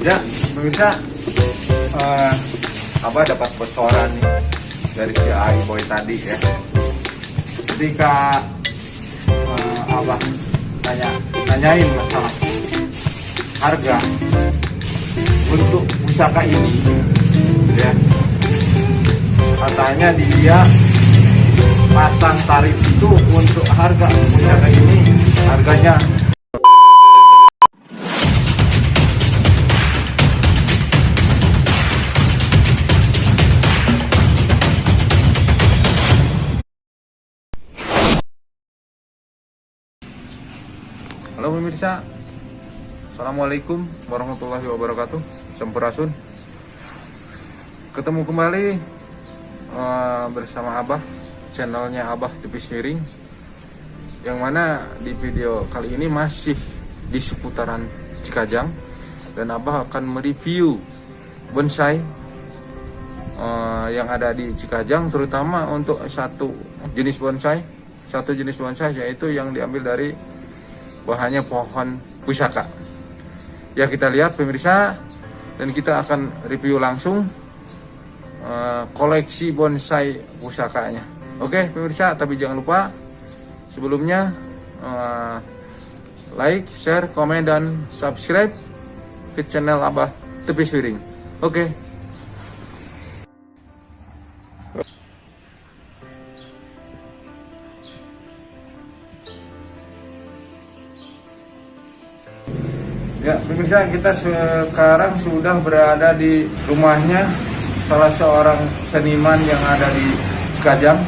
Ya, pemirsa, Abah dapat bocoran nih dari si AI Boy tadi ya. Ketika Abah tanyain masalah harga untuk pusaka ini, ya, katanya dia pasang tarif itu untuk harga pusaka ini harganya. Halo pemirsa, Assalamualaikum warahmatullahi wabarakatuh. Sampurasun. Ketemu kembali bersama Abah, channelnya Abah Tipis Miring. Yang mana di video kali ini masih di seputaran Cikajang, dan Abah akan mereview bonsai yang ada di Cikajang, terutama untuk satu jenis bonsai yaitu yang diambil dari bahannya pohon pusaka. Ya, kita lihat pemirsa, dan kita akan review langsung koleksi bonsai pusakanya. Oke pemirsa, tapi jangan lupa sebelumnya like, share, komen, dan subscribe ke channel Abah Tipis Miring. Oke. Ya pemirsa, kita sekarang sudah berada di rumahnya salah seorang seniman yang ada di Cikajang.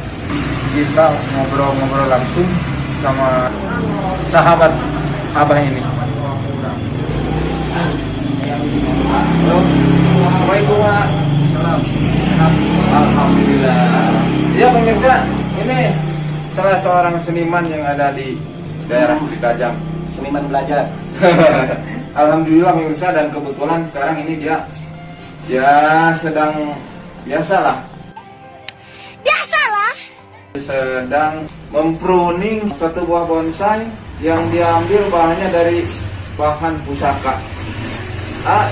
Kita ngobrol-ngobrol langsung sama sahabat Abah ini. Assalamualaikum. Alhamdulillah. Ya pemirsa, ini salah seorang seniman yang ada di daerah Cikajang. Seniman belajar. Alhamdulillah pemirsa, dan kebetulan sekarang ini dia sedang biasalah sedang mempruning satu buah bonsai yang diambil bahannya dari bahan pusaka.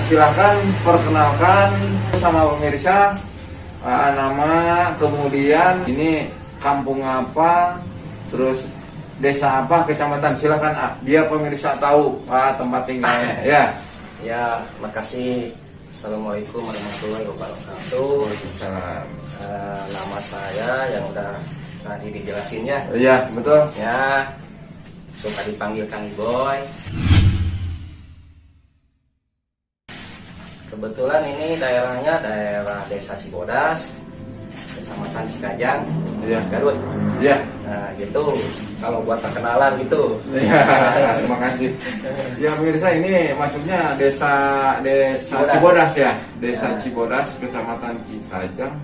Silahkan perkenalkan sama pemirsa, nama, kemudian ini kampung apa, terus desa apa, kecamatan. Silahkan biar pemirsa tahu tempat tinggalnya. Ya, makasih. Assalamualaikum warahmatullahi wabarakatuh. Waalaikumsalam. Nama saya yang udah tadi dijelasinnya. Iya, betul. Ya, suka dipanggil Kang Boy. Kebetulan ini daerahnya daerah Desa Cibodas, Kecamatan Cikajang, Garut. Iya. Nah, gitu. Kalau buat perkenalan gitu. Iya, terima kasih. Ya pemirsa, ini maksudnya desa Cibodas ya. Desa Cibodas, Kecamatan Cikajang.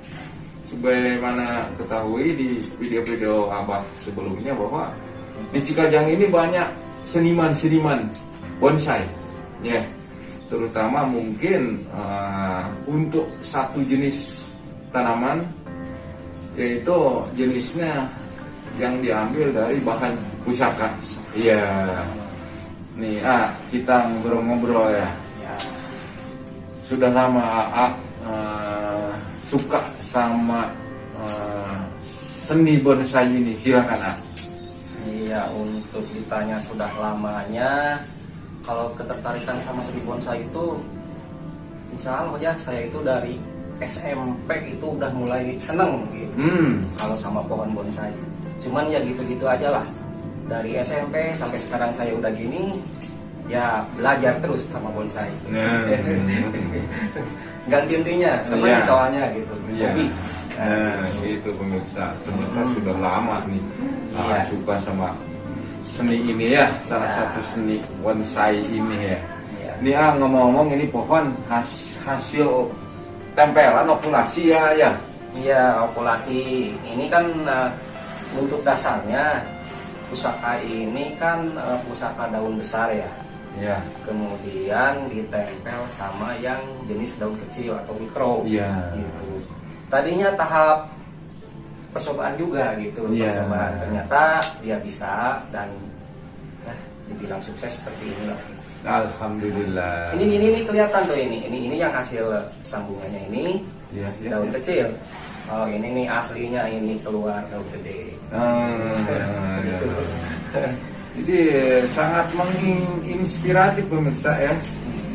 Sebagaimana ketahui di video-video Abah sebelumnya bahwa di Cikajang ini banyak seniman bonsai. Ya. Terutama mungkin untuk satu jenis tanaman, yaitu jenisnya yang diambil dari bahan pusaka. Iya. Nih, kita ngobrol-ngobrol ya. Sudah lama suka sama seni bonsai ini. Silakan. Iya, untuk ditanya sudah lamanya, kalau ketertarikan sama seni bonsai itu, insya Allah ya, saya itu dari SMP itu udah mulai seneng gitu. Kalau sama pohon bonsai. Cuman ya gitu-gitu aja lah. Dari SMP sampai sekarang saya udah gini, ya belajar terus sama bonsai. Ganti-gantinya, senang soalnya gitu. Hobi. Itu pemirsa, ternyata sudah lama nih suka sama seni ini ya, salah satu seni bonsai ini ya. Ini ngomong-ngomong, ini pohon hasil tempelan okulasi ya. Iya, okulasi. Ini kan untuk dasarnya pusaka ini kan pusaka daun besar ya. Iya. Kemudian ditempel sama yang jenis daun kecil atau mikro. Iya. Gitu. Tadinya tahap percobaan juga gitu. Iya. Percobaan, ternyata dia bisa dan dibilang sukses seperti inilah. Alhamdulillah. Ini kelihatan tuh ini yang hasil sambungannya ini Ya, ya, daun ya. kecil. Oh ini nih aslinya ini keluar daun gede. Ya. Jadi sangat menginspiratif pemirsa ya,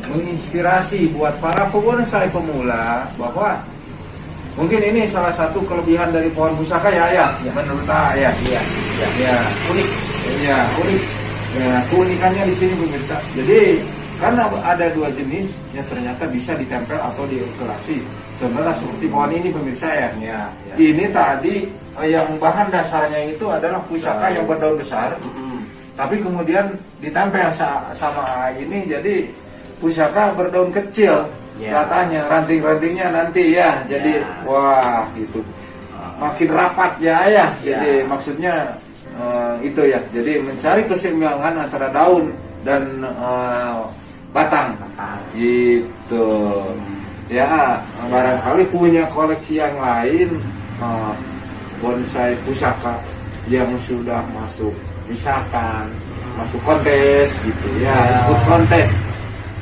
menginspirasi buat para pebonsai pemula bahwa mungkin ini salah satu kelebihan dari pohon pusaka ya, ya. Menurut saya ya. Ya, unik. Ya, unik. Ya, keunikannya di sini pemirsa. Jadi karena ada dua jenis yang ternyata bisa ditempel atau diisolasi. Contohnya seperti pohon ini pemirsa ya. Ya. Ini tadi yang bahan dasarnya itu adalah pusaka yang berdaun besar. Tapi kemudian ditempel sama ini jadi pusaka berdaun kecil. Katanya ranting-rantingnya nanti ya. Jadi wah itu makin rapat ya. Jadi maksudnya itu ya. Jadi mencari keseimbangan antara daun dan batang. Gitu. Ya, barangkali punya koleksi yang lain bonsai pusaka yang sudah masuk misalkan masuk kontes gitu ya, ikut kontes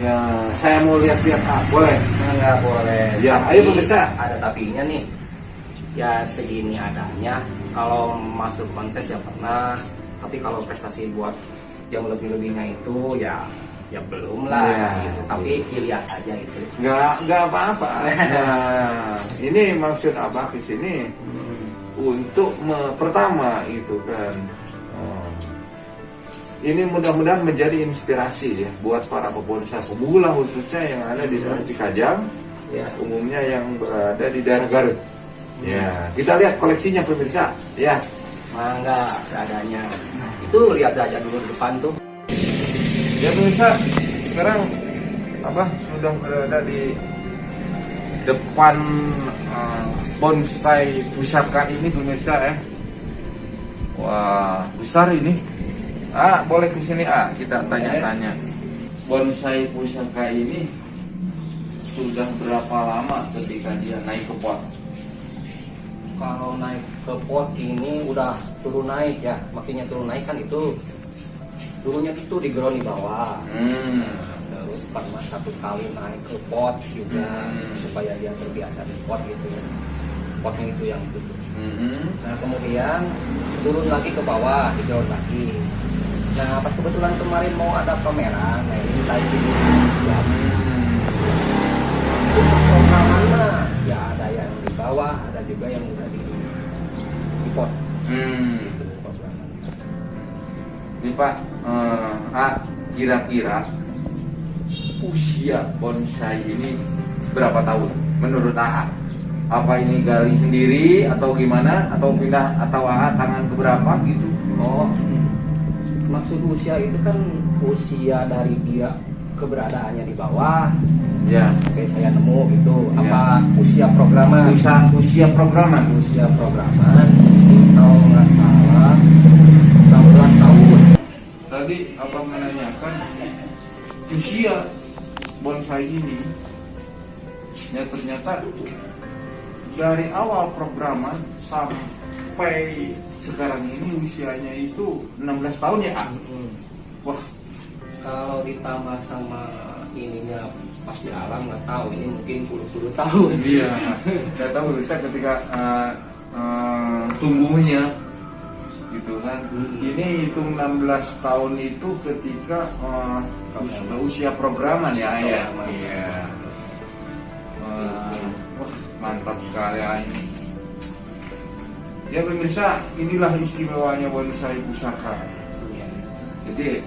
ya, saya mau lihat-lihat boleh? Nggak boleh ya, tapi ayo pemirsa, ada tapinya nih ya, segini adanya. Kalau masuk kontes ya pernah, tapi kalau prestasi buat yang lebih-lebihnya itu ya belum lah ya, gitu. Tapi dilihat aja itu nggak apa-apa. Nah, ini maksud abah di sini untuk pertama itu kan ini mudah-mudahan menjadi inspirasi ya buat para pebonsai pemula khususnya yang ada di daerah Cikajang ya, umumnya yang berada di daerah Garut. Ya, kita lihat koleksinya pemirsa. Ya, mangga seadanya. Itu lihat aja dulu depan tuh. ya pemirsa, sekarang Abah sudah berada di depan bonsai pusaka ini pemirsa ya. Wah, besar ini. Boleh ke sini kita tanya-tanya. Bonsai pusaka ini sudah berapa lama ketika dia naik ke pot? Kalau naik ke pot ini udah turun naik ya. Maksudnya turun naik kan itu dulunya itu di ground di bawah. Terus pernah satu kali naik ke pot juga supaya dia terbiasa di pot gitu ya. Potnya itu yang tutup. Nah kemudian turun lagi ke bawah, di ground lagi. Nah pas kebetulan kemarin mau ada pameran, nah ini lagi ya. Untuk programan mah ya ada yang di bawah, ada juga yang udah di pot. Gitu programan. Ini Pak, kira-kira usia bonsai ini berapa tahun menurut AA? Apa ini gali sendiri atau gimana? Atau pindah atau AA tangan keberapa gitu? Oh, maksud usia itu kan usia dari dia keberadaannya di bawah Ya, sampai saya nemu gitu. Ya. Apa usia programan? usia programan. Usia programan itu kalau nggak salah 16 tahun. Tadi Abang menanyakan usia bonsai ini, ya ternyata dari awal programan sampai sekarang ini usianya itu 16 tahun ya, Wah, Kalau ditambah sama ininya pas di alam nggak tahu, ini mungkin puluh tahun. iya. Nggak tahu bisa ketika tumbuhnya gitu kan. Ini hitung 16 tahun itu ketika usia programan ya. Iya. Wah, mantap sekali ini. Ya pemirsa, inilah istimewanya bonsai pusaka. Jadi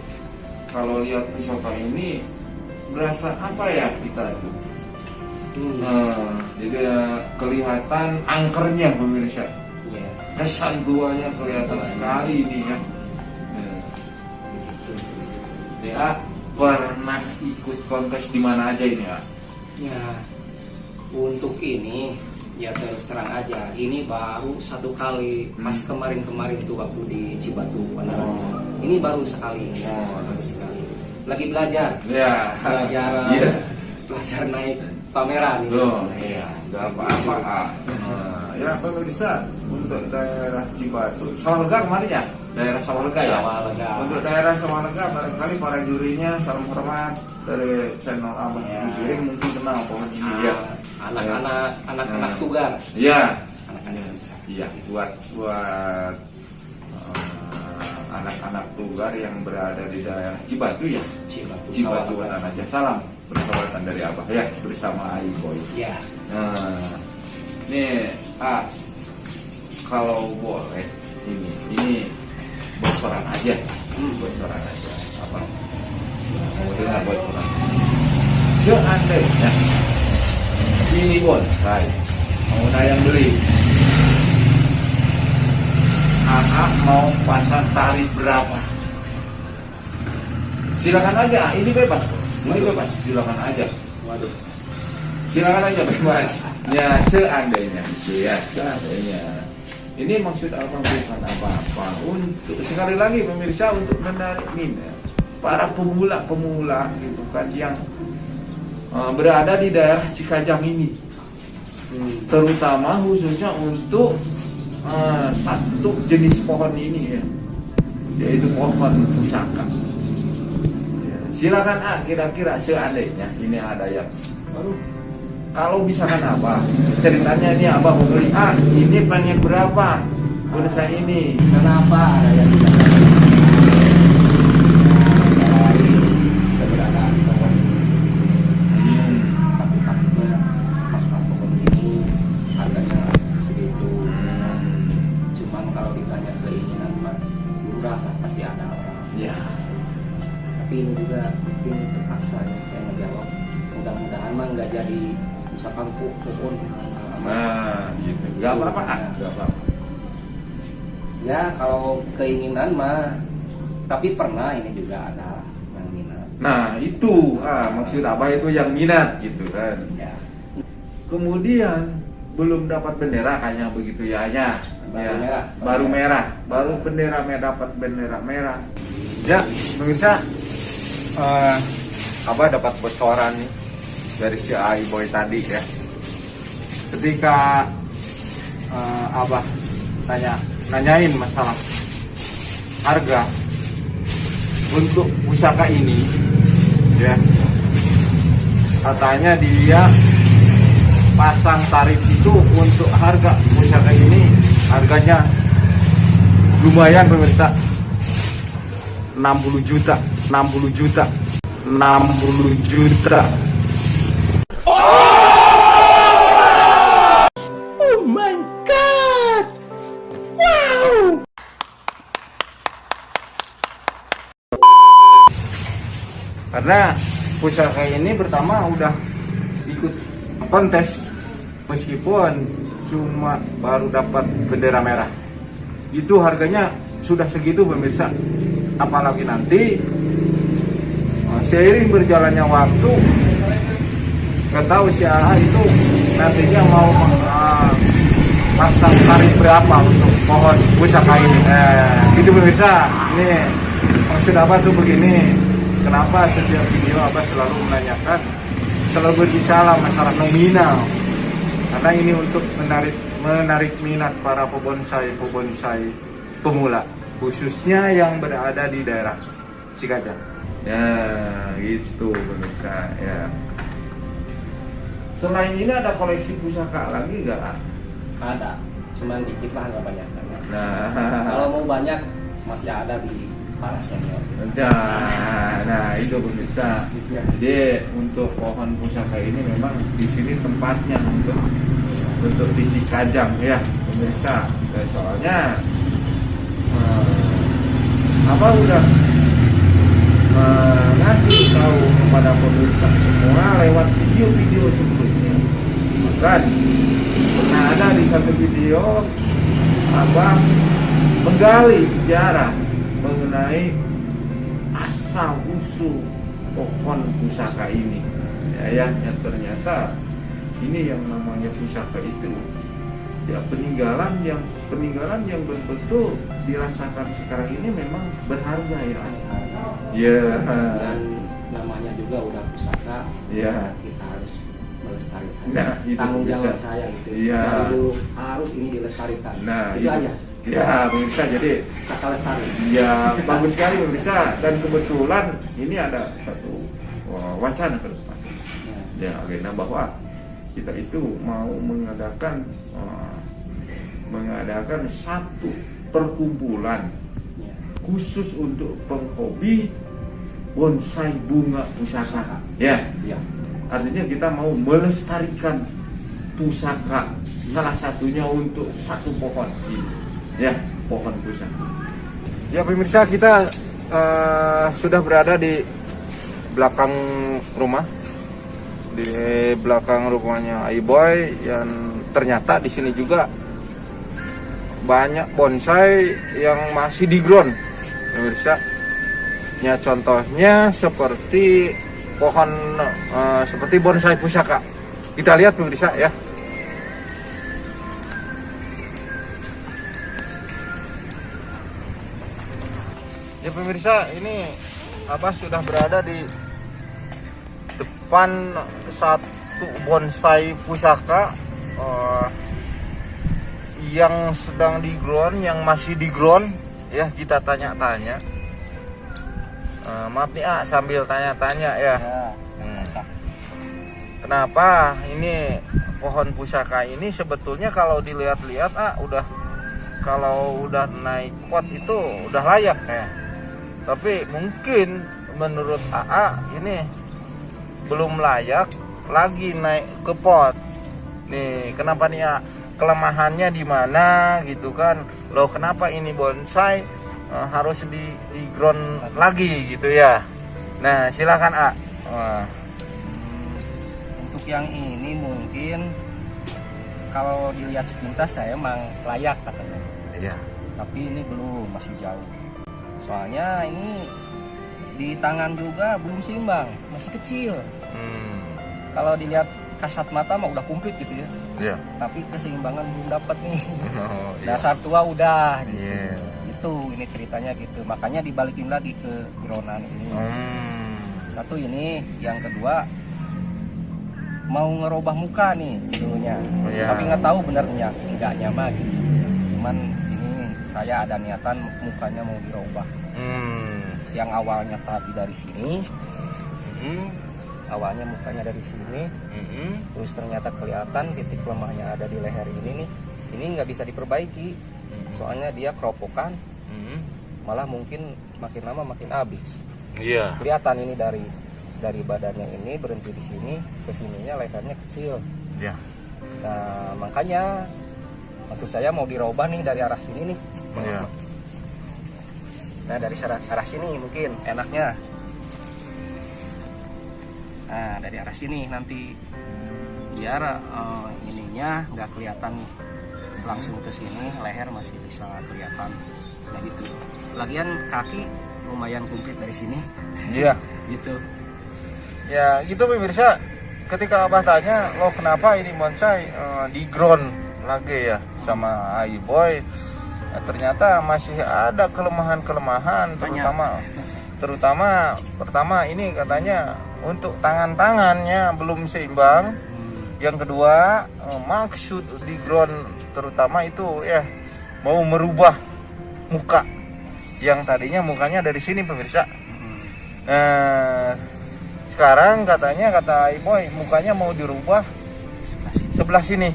kalau lihat pusaka ini berasa apa ya kita itu? Jadi kelihatan angkernya pemirsa. Kesan tuanya kelihatan sekali ini ya. Ya, pernah ikut kontes di mana aja ini ya? Ya, untuk ini ya terus terang aja, ini baru satu kali pas kemarin tuh waktu di Cibatu Panaran. Ini baru sekali, baru sekali. Lagi belajar, Ya, belajar naik pameran. iya, nggak apa-apa. Ya pemirsa, untuk daerah Cibatu, Sorga kemarin ya? daerah Sawalega ya. Sawalega. Untuk daerah Sawalega barangkali para jurinya salam hormat dari channel Ahmad Siring mungkin kenal pohon ini ya. Anak-anak tugar. Iya. Anak-anak. Iya, buat anak-anak tugar yang berada di daerah Cibatu ya. Cibatu aja. Salam persahabatan dari Abah ya bersama iBoy. Iya. Nah, nih kalau boleh ini bocoran aja, bocoran aja. Apa? Mau dengar bocoran? Seandainya ini bonsai mau yang beli, mau pasang tarif berapa? Silakan aja, ini bebas, ini bebas, silakan aja. Waduh. Silakan aja bebas. Ya seandainya, ya seandainya. Ini maksud apa bukan apa-apa. Untuk sekali lagi pemirsa untuk menarik minat para pemula gitu kan yang berada di daerah Cikajang ini, terutama khususnya untuk satu jenis pohon ini ya, yaitu pohon pusaka. Ya, silakan kira-kira seandainya ini ada yang kalau misalkan Abah ceritanya ini Abah mau beli ini pengen berapa bonsai ini, Kenapa ada yang tidak keberadaan pohon ini? Tapi takutnya pas pohon ini harganya segitu. Cuman kalau ditanya keinginan mah murah lah, pasti ada orang. ya Tapi ini juga bikin terpaksa ya saya ngejawab. Mudah-mudahan mah nggak jadi misalkan pohon. nah gitu nggak apa-apa nggak apa-apa. Ya kalau keinginan mah, tapi pernah ini juga ada yang minat. Nah itu maksud Abah itu yang minat gitu kan. Ya. Kemudian belum dapat bendera kayaknya begitu ya Baru merah. baru bendera merah, dapat bendera merah ya pemirsa. Abah dapat bocoran nih dari si iBoy tadi ya, ketika Abah nanyain masalah harga untuk pusaka ini ya, katanya dia pasang tarif itu untuk harga pusaka ini harganya lumayan pemirsa, 60 juta. Oh my God! Wow! Karena pusaka ini pertama udah ikut kontes meskipun cuma baru dapat bendera merah, itu harganya sudah segitu pemirsa. Apalagi nanti seiring berjalannya waktu, nggak tahu si AA itu nantinya mau pasang tarif berapa untuk pohon pusaka ini. Gitu pemirsa. Ini maksud Abah tuh begini, kenapa setiap video Abah selalu menanyakan, selalu berbicara masalah nominal, karena ini untuk menarik minat para pebonsai pemula, khususnya yang berada di daerah Cikajang. Ya gitu pemirsa ya. Selain ini ada koleksi pusaka lagi nggak? Ada, cuman dikit lah, nggak banyak. Nah, Kalau mau banyak masih ada di para senior. nah itu pemirsa. Jadi untuk pohon pusaka ini memang di sini tempatnya untuk di Cikajang ya pemirsa. Soalnya apa udah ngasih tahu kepada pemirsa semua lewat video-video sebelumnya. Bahkan pernah ada di satu video Abang menggali sejarah mengenai asal usul pohon pusaka ini. Ya, ternyata ini yang namanya pusaka itu ya peninggalan yang betul-betul dirasakan sekarang ini memang berharga ya. Ya. Dan namanya juga udah pusaka. Ya. Kita harus melestarikan. Nah, itu tanggung jawab bisa. saya itu. Iya. Harus ini dilestarikan. Nah, itu aja. Ya, pemirsa, jadi Saka Lestari. ya bagus sekali pemirsa, dan kebetulan ini ada satu wacana ke depan. Ya, agenda bahwa kita itu mau mengadakan satu perkumpulan khusus untuk penghobi bonsai bunga pusaka. Ya, Ya. artinya kita mau melestarikan pusaka, salah satunya untuk satu pohon ini. Ya, pohon pusaka. Ya pemirsa, kita sudah berada di belakang rumah, di belakang rumahnya Aiboy, yang ternyata di sini juga banyak bonsai yang masih di ground, pemirsa. Ya, contohnya seperti pohon seperti bonsai pusaka. Kita lihat pemirsa ya. Ya pemirsa, ini Abah sudah berada di depan satu bonsai pusaka yang sedang di ground, yang masih di ground. Ya, kita tanya-tanya. Maaf nih sambil tanya-tanya ya. Kenapa ini pohon pusaka ini sebetulnya kalau dilihat-lihat kalau udah naik pot itu udah layak ya. Tapi mungkin menurut AA ini belum layak lagi naik ke pot. Nih, kenapa nih kelemahannya di mana gitu kan? Loh, kenapa ini bonsai harus di ground lagi gitu ya? Nah, silakan A. Untuk yang ini mungkin kalau dilihat sepintas saya emang layak katanya. Iya. Tapi ini belum, masih jauh. Soalnya ini di tangan juga belum seimbang, masih kecil. Kalau dilihat kasat mata mah udah komplit gitu ya. Iya. Tapi keseimbangan belum dapat nih. Oh, iya. Dasar tua udah gitu. Iya. Itu ini ceritanya gitu. Makanya dibalikin lagi ke gronan ini. Satu ini, yang kedua mau ngerubah muka nih dulunya. Iya. Tapi nggak tahu benernya enggaknya mah gitu. Cuman ini saya ada niatan mukanya mau dirubah. Yang awalnya tadi dari sini, awalnya mukanya dari sini, terus ternyata kelihatan titik lemahnya ada di leher ini nih. Ini nggak bisa diperbaiki, soalnya dia keropokan, malah mungkin makin lama makin habis. Iya. Kelihatan ini dari badannya ini berhenti di sini, ke sininya lehernya kecil. Iya. Nah makanya maksud saya mau dirubah nih dari arah sini nih. Iya. Nah dari arah sini mungkin enaknya. Nah dari arah sini nanti biar ininya nggak kelihatan nih, langsung ke sini leher masih bisa kelihatan. Nah gitu. Lagian kaki lumayan komplit dari sini. Iya. Gitu. Ya gitu pemirsa. Ketika Abah tanya, lo kenapa ini bonsai di ground lagi ya sama Aiboy? Ya, ternyata masih ada kelemahan-kelemahan, terutama pertama ini katanya untuk tangannya belum seimbang. Yang kedua, maksud di ground terutama itu ya mau merubah muka yang tadinya mukanya dari sini pemirsa. Sekarang katanya kata Aiboy mukanya mau dirubah sebelah sini.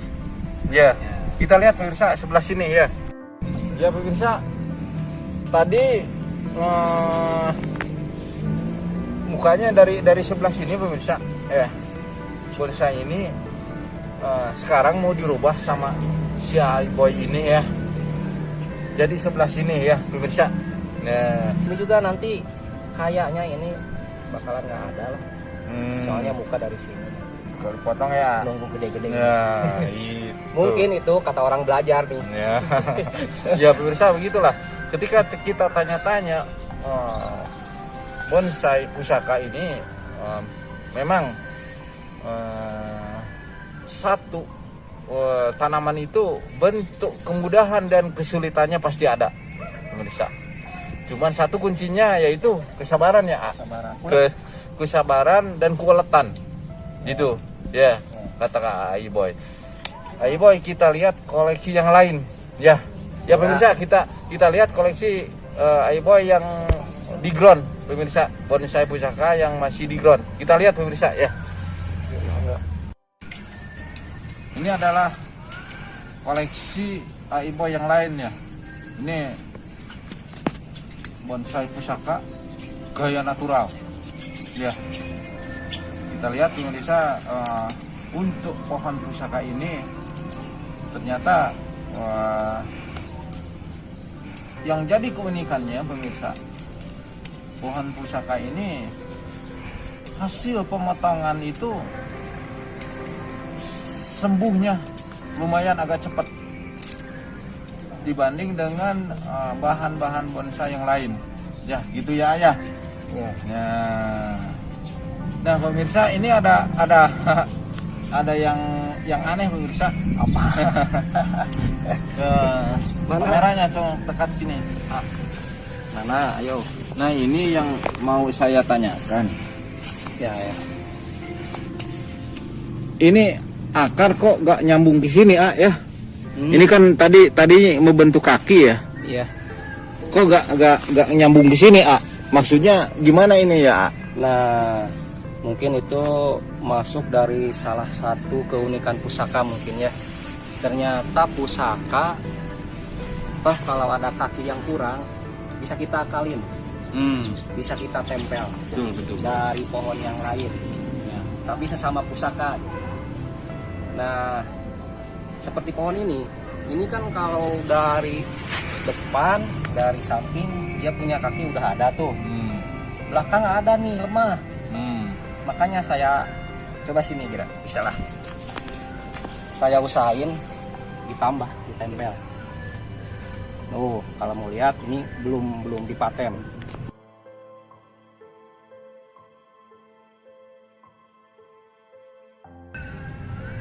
Ya, kita lihat pemirsa sebelah sini ya. Ya pemirsa, tadi mukanya dari sebelah sini pemirsa. Ya, bonsai ini sekarang mau dirubah sama si Aiboy ini ya. Jadi sebelah sini ya pemirsa. Nah, Ini juga nanti kayaknya ini bakalan nggak ada lah. Soalnya muka dari sini. kalau potong ya. Nunggu gede-gede. Ya, itu. Mungkin itu kata orang belajar nih. Ya, ya pemirsa begitulah. Ketika kita tanya-tanya bonsai pusaka ini memang satu tanaman itu bentuk kemudahan dan kesulitannya pasti ada, pemirsa. Cuman satu kuncinya yaitu kesabaran ya, kesabaran dan keuletan, gitu. Ya, kata Kak Aiboy. Aiboy kita lihat koleksi yang lain, ya, Ya pemirsa, kita lihat koleksi Aiboy yang di ground, pemirsa, bonsai pusaka yang masih di ground. Kita lihat pemirsa ya. Ini adalah koleksi Aiboy yang lainnya. Ini bonsai pusaka gaya natural. Ya. Kita lihat pemirsa, untuk pohon pusaka ini ternyata yang jadi keunikannya pemirsa, pohon pusaka ini hasil pemotongan itu sembuhnya lumayan agak cepat dibanding dengan bahan-bahan bonsai yang lain. Ya, gitu ya ya. Ya. Nah pemirsa, ini ada yang aneh pemirsa. Apa? Kameranya cong dekat sini. Mana? Ayo. Nah ini yang mau saya tanyakan. Ya. Ini akar kok gak nyambung ke sini ya? Ini kan tadi membentuk kaki ya? Iya. Kok gak nyambung ke sini Maksudnya gimana ini ya? Nah, mungkin itu masuk dari salah satu keunikan pusaka mungkin ya. Ternyata pusaka, kalau ada kaki yang kurang, bisa kita akalin, bisa kita tempel Betul. dari pohon yang lain, Ya. tapi sesama pusaka. Nah, seperti pohon ini kan kalau dari depan, dari samping dia punya kaki udah ada tuh, belakang ada nih lemah. Makanya saya coba sini kira bisa lah. Saya usahain ditempel. Kalau mau lihat ini belum dipaten.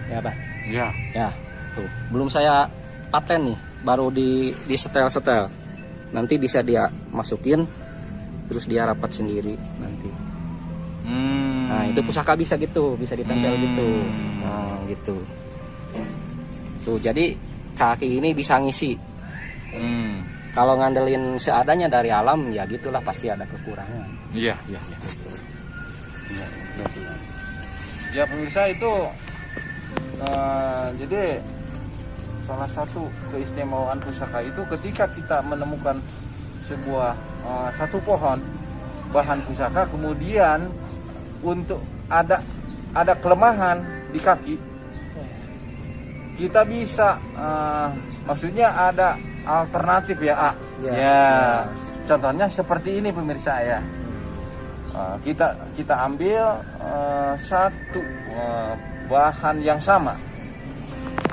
Ya, Pak. Ya. Ya, tuh. Belum saya paten nih, baru di setel. Nanti bisa dia masukin terus dia rapat sendiri nanti. Nah, itu pusaka bisa gitu, bisa ditempel gitu. Nah, gitu. Tuh, jadi kaki ini bisa ngisi. Kalau ngandelin seadanya dari alam ya gitulah, pasti ada kekurangan. Iya. Ya pemirsa, itu jadi salah satu keistimewaan pusaka itu ketika kita menemukan sebuah satu pohon bahan pusaka, kemudian untuk ada kelemahan di kaki, kita bisa maksudnya ada alternatif ya. Contohnya seperti ini pemirsa ya. Kita ambil satu bahan yang sama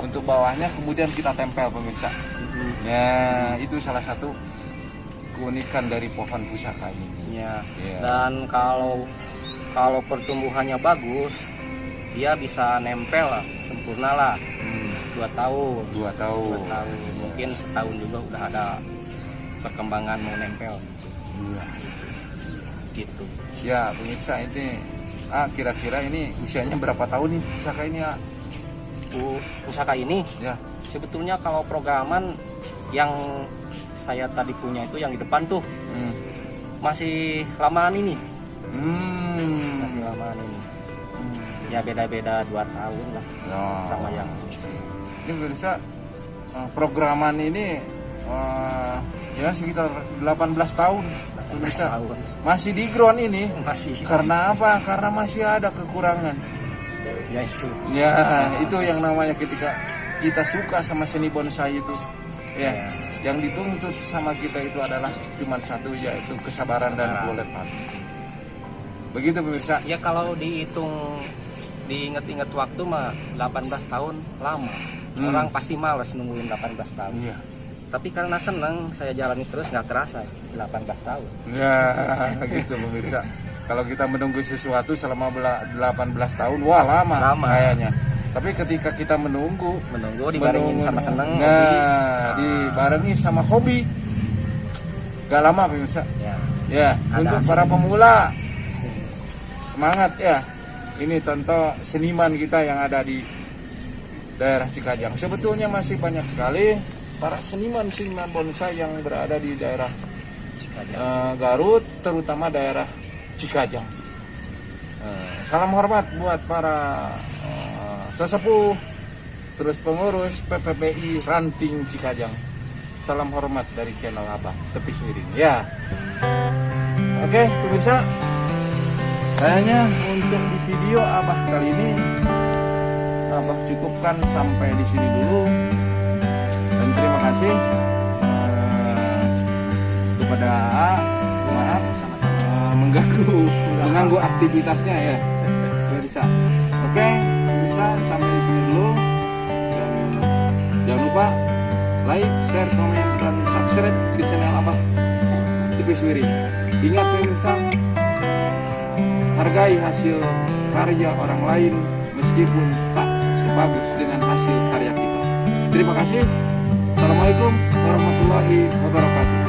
untuk bawahnya, kemudian kita tempel pemirsa. Ya, itu salah satu keunikan dari pohon pusaka ini. Ya. Dan kalau pertumbuhannya bagus, dia bisa nempel lah, sempurna lah. 2 tahun. 2 tahun. Mungkin setahun juga udah ada perkembangan mau nempel. Gitu. Ya pemirsa, ini kira-kira ini usianya berapa tahun nih pusaka ini Pusaka ini ya? sebetulnya kalau programan yang saya tadi punya itu yang di depan tuh masih lamaan ini. Masih lamaan ini. Ya beda-beda 2 tahun lah sama yang ini pemirsa. Programan ini ya sekitar 18 tahun pemirsa. Masih di ground ini. Masih. Karena apa? Karena masih ada kekurangan. Ya itu. Ya, itu yang namanya ketika kita suka sama seni bonsai itu. Ya, yang dituntut sama kita itu adalah cuma satu, yaitu kesabaran dan bolet hati. Begitu pemirsa. Ya kalau dihitung, diinget-inget waktu mah 18 tahun lama. Orang pasti malas nungguin 18 tahun. Iya. Tapi karena senang saya jalani terus, nggak terasa 18 tahun. Ya, gitu pemirsa. Kalau kita menunggu sesuatu selama 18 tahun, wah lama kayaknya. Tapi ketika kita menunggu dibarengin sama senang, dibarengi sama hobi, gak lama pemirsa. Ya, untuk hasil. para pemula semangat ya. Ini contoh seniman kita yang ada di daerah Cikajang. Sebetulnya masih banyak sekali para seniman bonsai yang berada di daerah Garut, terutama daerah Cikajang. Salam hormat buat para sesepuh, terus pengurus PPPI Ranting Cikajang. Salam hormat dari channel Abah Tepis Miring ya. Oke pemirsa, kayaknya untuk di video Abah kali ini Abah cukupkan sampai di sini dulu. Dan terima kasih kepada AA, maaf mengganggu aktivitasnya ya pemirsa. Oke pemirsa, sampai di sini dulu. Dan jangan lupa like, share, komen, dan subscribe ke channel Abah Tepis Miring. Ingat pemirsa, hargai hasil karya orang lain meskipun tak sebagus dengan hasil karya kita. Terima kasih. Assalamualaikum warahmatullahi wabarakatuh.